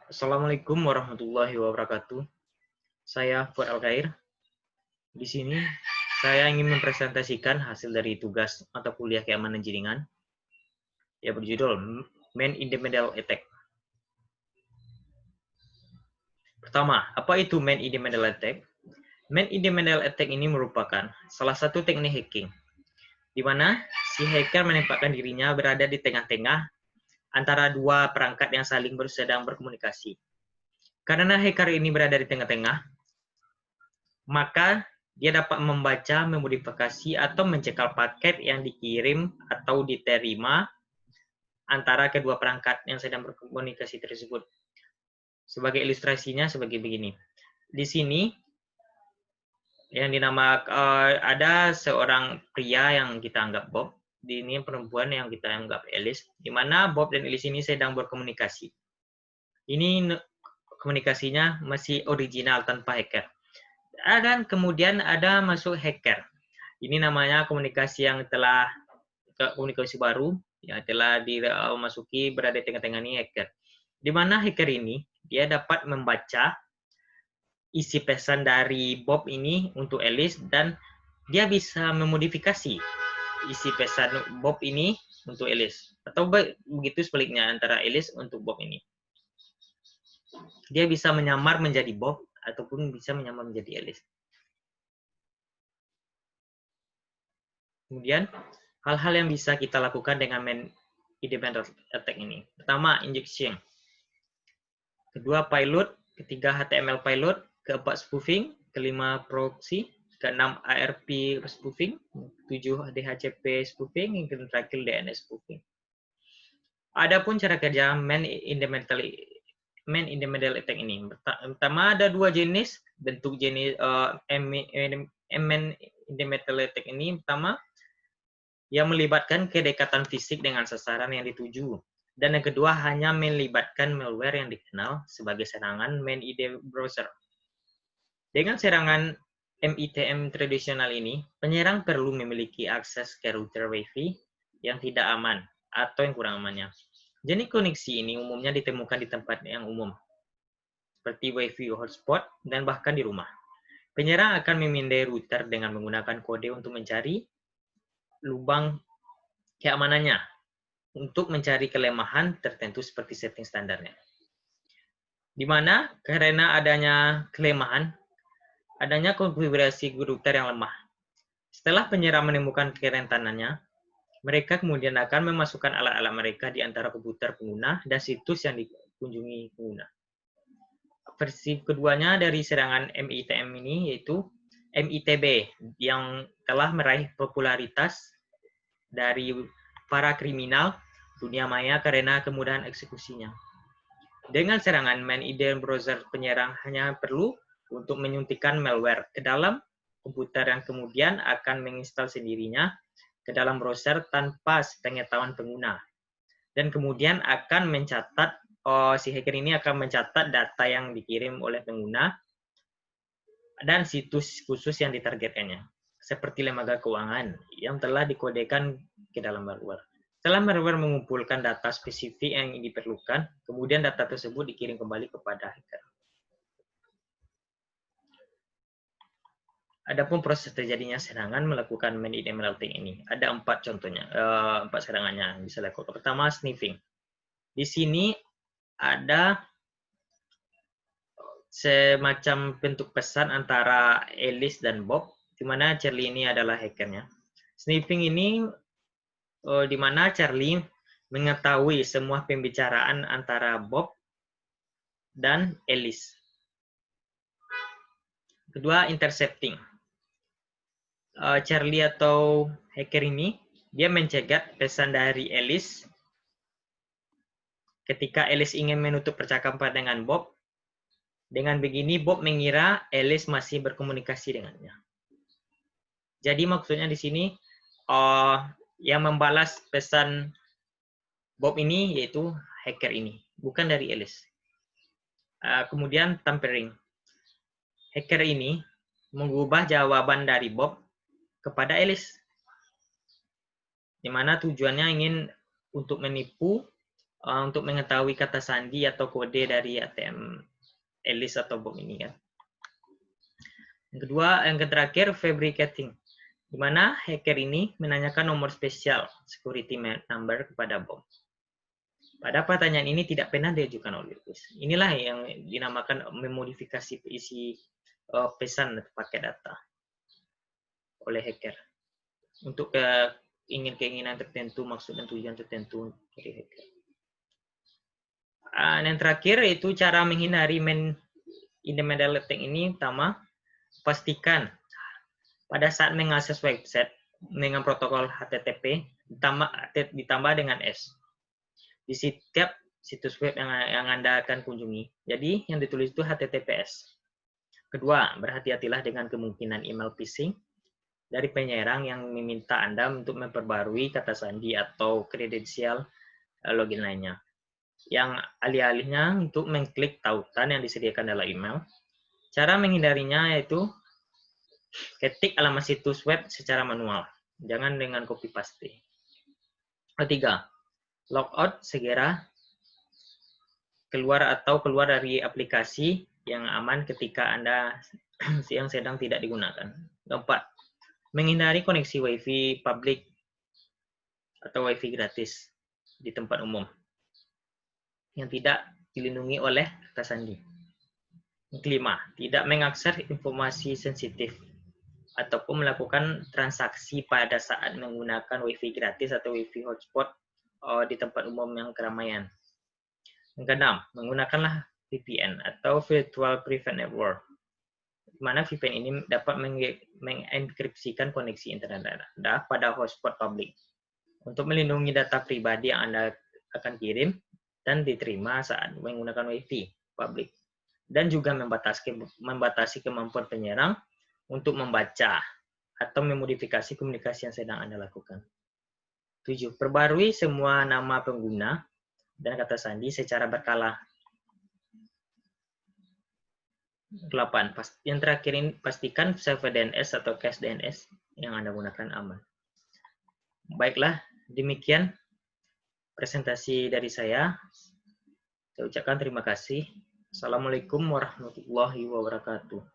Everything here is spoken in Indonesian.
Assalamualaikum warahmatullahi wabarakatuh. Saya Fuad Al-Khair. Di sini saya ingin mempresentasikan hasil dari tugas mata kuliah keamanan jaringan yang berjudul Man in the Middle Attack. Pertama, apa itu Man in the Middle Attack? Man in the Middle Attack ini merupakan salah satu teknik hacking, di mana si hacker menempatkan dirinya berada di tengah-tengah antara dua perangkat yang saling sedang berkomunikasi. Karena hacker ini berada di tengah-tengah, maka dia dapat membaca, memodifikasi, atau mencekal paket yang dikirim atau diterima antara kedua perangkat yang sedang berkomunikasi tersebut. Sebagai ilustrasinya sebagai begini. Di sini yang dinamakan ada seorang pria yang kita anggap Bob, ini perempuan yang kita anggap Alice, di mana Bob dan Alice ini sedang berkomunikasi. Ini komunikasinya masih original tanpa hacker. Dan kemudian ada masuk hacker. Ini namanya komunikasi yang telah komunikasi baru yang telah dimasuki berada di tengah-tengah ini hacker. Di mana hacker ini dia dapat membaca isi pesan dari Bob ini untuk Alice dan dia bisa memodifikasi isi pesan Bob ini untuk Alice atau begitu sebaliknya antara Alice untuk Bob ini. Dia bisa menyamar menjadi Bob ataupun bisa menyamar menjadi Alice. Kemudian, hal-hal yang bisa kita lakukan dengan Man in the Middle Attack ini. Pertama, injection. Kedua, payload. Ketiga, HTML payload. Keempat, spoofing. Kelima, proxy. Keenam, ARP spoofing. 7, DHCP spoofing. Yang terakhir, DNS spoofing. Adapun cara kerja Man in the Middle Attack ini. Pertama, ada dua jenis. Bentuk jenis Man in the Middle Attack ini. Pertama, yang melibatkan kedekatan fisik dengan sasaran yang dituju. Dan yang kedua hanya melibatkan malware yang dikenal sebagai serangan man in the browser. Dengan serangan MITM tradisional ini, penyerang perlu memiliki akses ke router Wi-Fi yang tidak aman atau yang kurang amannya. Jenis koneksi ini umumnya ditemukan di tempat yang umum, seperti Wi-Fi hotspot dan bahkan di rumah. Penyerang akan memindai router dengan menggunakan kode untuk mencari lubang keamanannya untuk mencari kelemahan tertentu seperti setting standarnya. Di mana karena adanya kelemahan, adanya konfigurasi router yang lemah. Setelah penyerang menemukan kerentanannya, mereka kemudian akan memasukkan alat-alat mereka di antara komputer pengguna dan situs yang dikunjungi pengguna. Versi keduanya dari serangan MITM ini yaitu MITB yang telah meraih popularitas dari para kriminal dunia maya karena kemudahan eksekusinya. Dengan serangan man in the browser, penyerang hanya perlu untuk menyuntikkan malware ke dalam komputer yang kemudian akan menginstal sendirinya ke dalam browser tanpa sepengetahuan pengguna. Dan kemudian akan mencatat, si hacker ini akan mencatat data yang dikirim oleh pengguna dan situs khusus yang ditargetkannya, seperti lembaga keuangan yang telah dikodekan ke dalam malware. Setelah malware mengumpulkan data spesifik yang diperlukan, kemudian data tersebut dikirim kembali kepada hacker. Adapun proses terjadinya serangan melakukan man in the middle attack ini, ada 4 contohnya, 4 serangannya yang bisa dilakukan. Pertama, sniffing. Di sini ada semacam bentuk pesan antara Alice dan Bob, di mana Charlie ini adalah hackernya. Sniffing ini di mana Charlie mengetahui semua pembicaraan antara Bob dan Alice. Kedua, intercepting. Charlie atau hacker ini dia mencegat pesan dari Alice ketika Alice ingin menutup percakapan dengan Bob. Dengan begini, Bob mengira Alice masih berkomunikasi dengannya. Jadi maksudnya di sini yang membalas pesan Bob ini yaitu hacker ini, bukan dari Alice. Kemudian tampering. Hacker ini mengubah jawaban dari Bob kepada Alice, di mana tujuannya ingin untuk menipu untuk mengetahui kata sandi atau kode dari ATM Alice atau bom ini kan. Yang terakhir fabricating, di mana hacker ini menanyakan nomor spesial security number kepada bom. Pada pertanyaan ini tidak pernah diajukan oleh Alice. Inilah yang dinamakan memodifikasi isi pesan atau paket data oleh hacker untuk keinginan tertentu, maksud dan tujuan tertentu dari hacker. Yang terakhir yaitu cara menghindari in-the-middle attack ini. Pertama, pastikan pada saat mengakses website dengan protokol HTTP ditambah dengan S di setiap situs web yang Anda akan kunjungi. Jadi yang ditulis itu HTTPS. Kedua, berhati-hatilah dengan kemungkinan email phishing dari penyerang yang meminta Anda untuk memperbarui kata sandi atau kredensial login lainnya. Yang alih-alihnya untuk mengklik tautan yang disediakan dalam email. Cara menghindarinya yaitu ketik alamat situs web secara manual, jangan dengan copy paste. Ketiga, logout segera keluar dari aplikasi yang aman ketika Anda yang sedang tidak digunakan. Keempat, menghindari koneksi WiFi publik atau WiFi gratis di tempat umum yang tidak dilindungi oleh kata sandi. Kelima, tidak mengakses informasi sensitif ataupun melakukan transaksi pada saat menggunakan WiFi gratis atau WiFi hotspot di tempat umum yang keramaian. Yang keenam, menggunakanlah VPN atau Virtual Private Network, di mana VPN ini dapat mengenkripsikan koneksi internet Anda pada hotspot publik untuk melindungi data pribadi yang Anda akan kirim dan diterima saat menggunakan WiFi publik, dan juga membatasi kemampuan penyerang untuk membaca atau memodifikasi komunikasi yang sedang Anda lakukan. 7. Perbarui semua nama pengguna dan kata sandi secara berkala. 8. Yang terakhir ini, pastikan server DNS atau cache DNS yang Anda gunakan aman. Baiklah, demikian presentasi dari saya. Saya ucapkan terima kasih. Assalamualaikum warahmatullahi wabarakatuh.